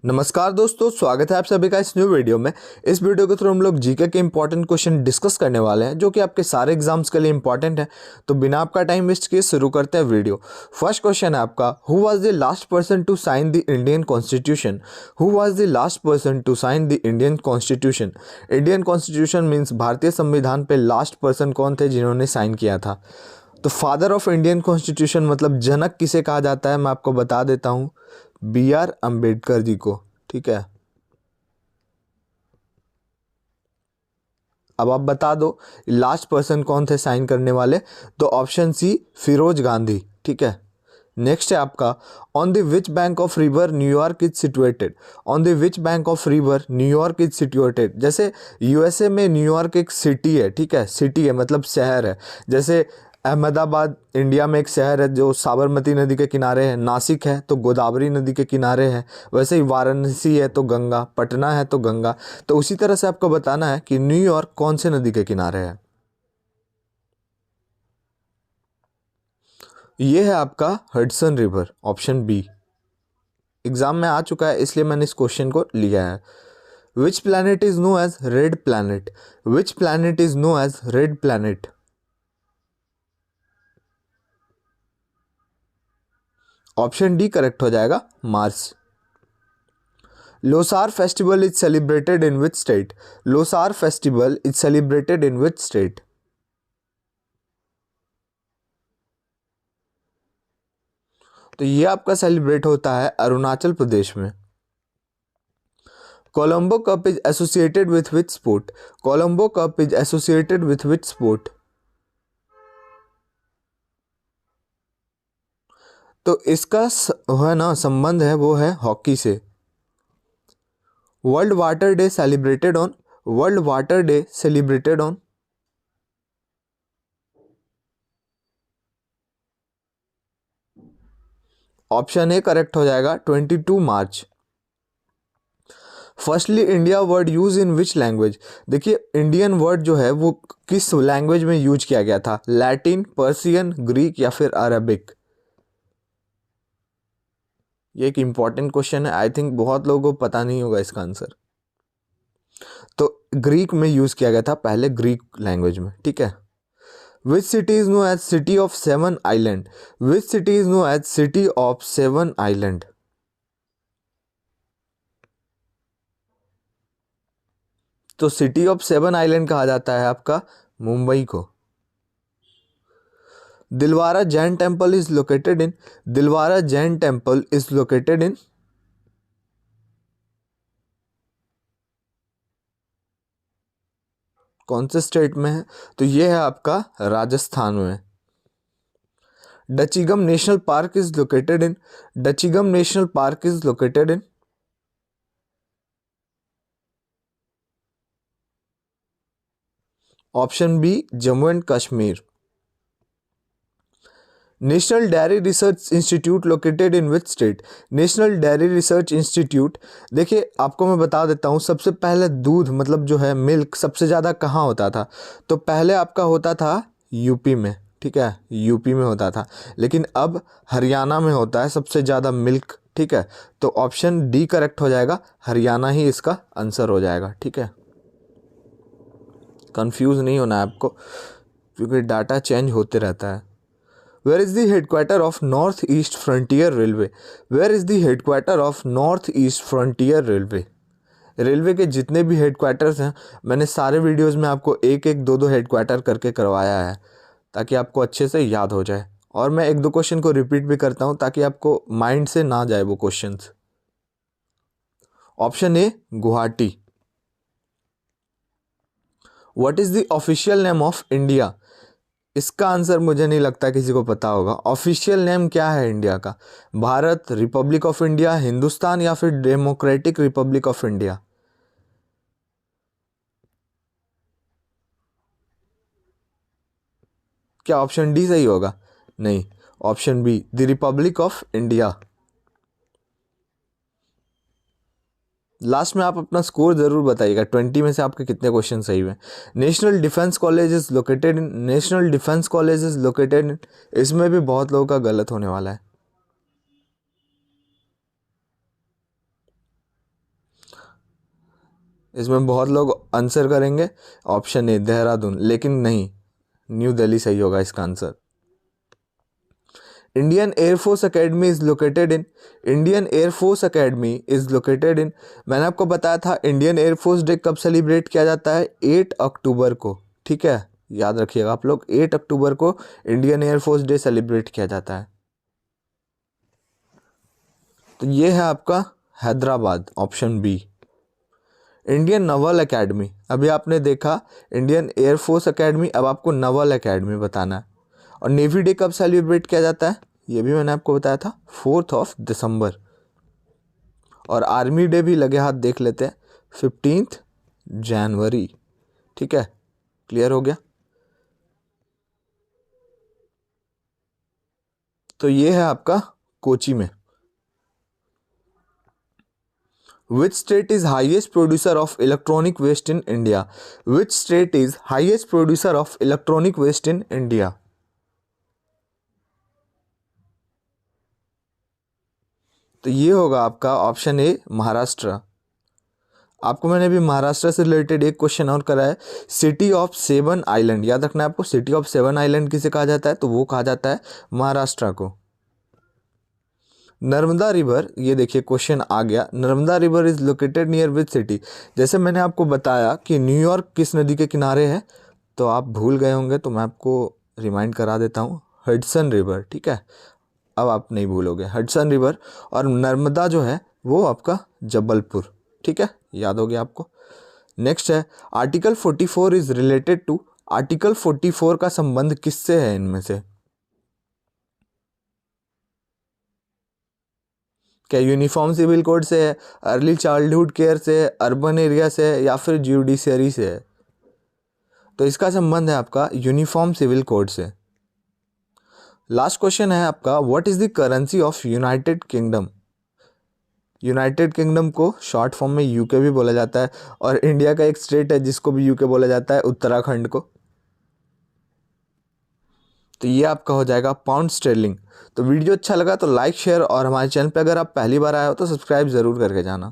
नमस्कार दोस्तों, स्वागत है आप सभी का इस न्यू वीडियो में। इस वीडियो के थ्रू हम लोग जीके के इंपॉर्टेंट क्वेश्चन डिस्कस करने वाले हैं जो कि आपके सारे एग्जाम्स के लिए इंपॉर्टेंट है। तो बिना आपका टाइम वेस्ट किए शुरू करते हैं वीडियो। फर्स्ट क्वेश्चन है आपका, who was the last person to sign the Indian constitution? Who was the last person to sign the Indian constitution? Indian constitution means भारतीय संविधान पे लास्ट पर्सन कौन थे जिन्होंने साइन किया था? तो फादर ऑफ इंडियन कॉन्स्टिट्यूशन मतलब जनक किसे कहा जाता है, मैं आपको बता देता हूँ, B.R. अम्बेडकर जी को। ठीक है, अब आप बता दो लास्ट पर्सन कौन थे साइन करने वाले। तो ऑप्शन सी फिरोज गांधी। ठीक है, नेक्स्ट है आपका, on the which bank of river New York is situated? On the which bank of river New York is situated? जैसे यूएसए में न्यूयॉर्क एक सिटी है। ठीक है, सिटी है मतलब शहर है। जैसे अहमदाबाद इंडिया में एक शहर है जो साबरमती नदी के किनारे है, नासिक है तो गोदावरी नदी के किनारे है, वैसे ही वाराणसी है तो गंगा, पटना है तो गंगा। तो उसी तरह से आपको बताना है कि न्यूयॉर्क कौन से नदी के किनारे है। ये है आपका Hudson river, option B. Exam में आ चुका है इसलिए मैंने इस क्वेश्चन को लिया है। Which planet is known as red planet? Which planet is known as red planet? Option D correct हो जाएगा, Mars. Losar festival is celebrated in which state? Losar festival is celebrated in which state? तो ये आपका celebrate होता है अरुणाचल प्रदेश में। Colombo cup is associated with which sport? Colombo cup is associated with which sport? तो इसका है ना संबंध है वो है हॉकी से। World Water Day celebrated on? World Water Day celebrated on? Option A correct हो जाएगा, 22 मार्च। Firstly India word use in which language? देखिए इंडियन वर्ड जो है वो किस लैंग्वेज में यूज किया गया था? लैटिन, पर्सियन, ग्रीक या फिर अरबिक? ये एक इंपॉर्टेंट क्वेश्चन है, आई थिंक बहुत लोगों को पता नहीं होगा इसका आंसर। तो ग्रीक में यूज किया गया था पहले, ग्रीक लैंग्वेज में। ठीक है, which city is known as city of seven island? Which city is known as city of seven island? तो सिटी ऑफ सेवन आइलैंड कहा जाता है आपका मुंबई को। Dilwara Jain temple is located in? Dilwara Jain temple is located in? कौन से स्टेट में है? तो ये है आपका राजस्थान में। Dachigam National Park is located in? Dachigam National Park is located in? Option B Jammu and Kashmir. National Dairy Research Institute located in which state? National Dairy Research Institute, देखिए आपको मैं बता देता हूँ, सबसे पहले दूध मतलब जो है मिल्क सबसे ज़्यादा कहाँ होता था? तो पहले आपका होता था यूपी में। ठीक है, यूपी में होता था, लेकिन अब हरियाणा में होता है सबसे ज़्यादा मिल्क। ठीक है, तो ऑप्शन डी करेक्ट हो जाएगा, हरियाणा ही इसका आंसर हो जाएगा। ठीक है, कंफ्यूज नहीं होना है आपको क्योंकि डाटा चेंज होते रहता है। Where is the headquarter of North East Frontier Railway? Where is the headquarter of North East Frontier Railway? Railway के जितने भी हेडक्वार्टर्स हैं मैंने सारे वीडियोस में आपको एक एक दो दो हेडक्वार्टर करके करवाया है ताकि आपको अच्छे से याद हो जाए। और मैं एक दो क्वेश्चन को रिपीट भी करता हूँ ताकि आपको माइंड से ना जाए वो questions. Option A Guwahati. What is the official name of India? इसका आंसर मुझे नहीं लगता किसी को पता होगा। ऑफिशियल नेम क्या है इंडिया का? Bharat, Republic of India, Hindustan या फिर डेमोक्रेटिक रिपब्लिक ऑफ इंडिया? क्या ऑप्शन डी सही होगा? नहीं, option be the Republic of India. Last में आप अपना स्कोर जरूर बताइएगा, 20 में से आपके कितने क्वेश्चन सही हुए। National defence college is located in? National defence college is located इन, इसमें भी बहुत लोगों का गलत होने वाला है। इसमें बहुत लोग आंसर करेंगे ऑप्शन ए देहरादून, लेकिन नहीं, न्यू दिल्ली सही होगा इसका answer. Indian air force academy is located in, Indian air force academy is located इन, मैंने आपको बताया था इंडियन एयरफोर्स डे कब सेलिब्रेट किया जाता है, 8 अक्टूबर को, ठीक है, याद रखिएगा आप लोग, 8 अक्टूबर को इंडियन एयरफोर्स डे सेलिब्रेट किया जाता है। तो ये है आपका Hyderabad, option B. Indian naval academy, अभी आपने देखा इंडियन एयरफोर्स एकेडमी, अब आपको नवल एकेडमी बताना है। और नेवी डे कब सेलिब्रेट किया जाता है, ये भी मैंने आपको बताया था, 4 दिसंबर। और आर्मी डे भी लगे हाथ देख लेते हैं, 15 जनवरी, ठीक है, क्लियर हो गया। तो ये है आपका कोची में। Which state is highest producer of electronic waste in India? Which state is highest producer of electronic waste in India? तो ये होगा आपका ऑप्शन ए महाराष्ट्र। आपको मैंने अभी महाराष्ट्र से रिलेटेड एक क्वेश्चन और करा है, सिटी ऑफ 7 आइलैंड, याद रखना है आपको, सिटी ऑफ 7 आइलैंड किसे कहा जाता है, तो वो कहा जाता है महाराष्ट्र को। नर्मदा रिवर, ये देखिए क्वेश्चन आ गया, Narmada river is located near which city, जैसे मैंने आपको बताया कि न्यूयॉर्क किस नदी के किनारे है, तो आप भूल गए होंगे, तो मैं आपको रिमाइंड करा देता हूँ, हडसन रिवर, ठीक है, अब आप नहीं भूलोगे, हडसन रिवर। और नर्मदा जो है वो आपका जबलपुर, ठीक है, याद हो गया आपको। नेक्स्ट है article 44 is related to, article 44 का संबंध किससे है इनमें से, क्या यूनिफॉर्म सिविल कोड से है, अर्ली चाइल्डहुड केयर से है, अर्बन एरिया से है, या फिर जुडिशरी से है, तो इसका संबंध है आपका यूनिफॉर्म सिविल कोड से। लास्ट क्वेश्चन है आपका, what is the currency of United kingdom, United kingdom को शॉर्ट फॉर्म में यूके भी बोला जाता है, और इंडिया का एक स्टेट है जिसको भी यूके बोला जाता है, उत्तराखंड को। तो ये आपका हो जाएगा पाउंड स्टर्लिंग। तो वीडियो अच्छा लगा तो लाइक शेयर, और हमारे चैनल पे अगर आप पहली बार आए हो तो सब्सक्राइब ज़रूर करके जाना।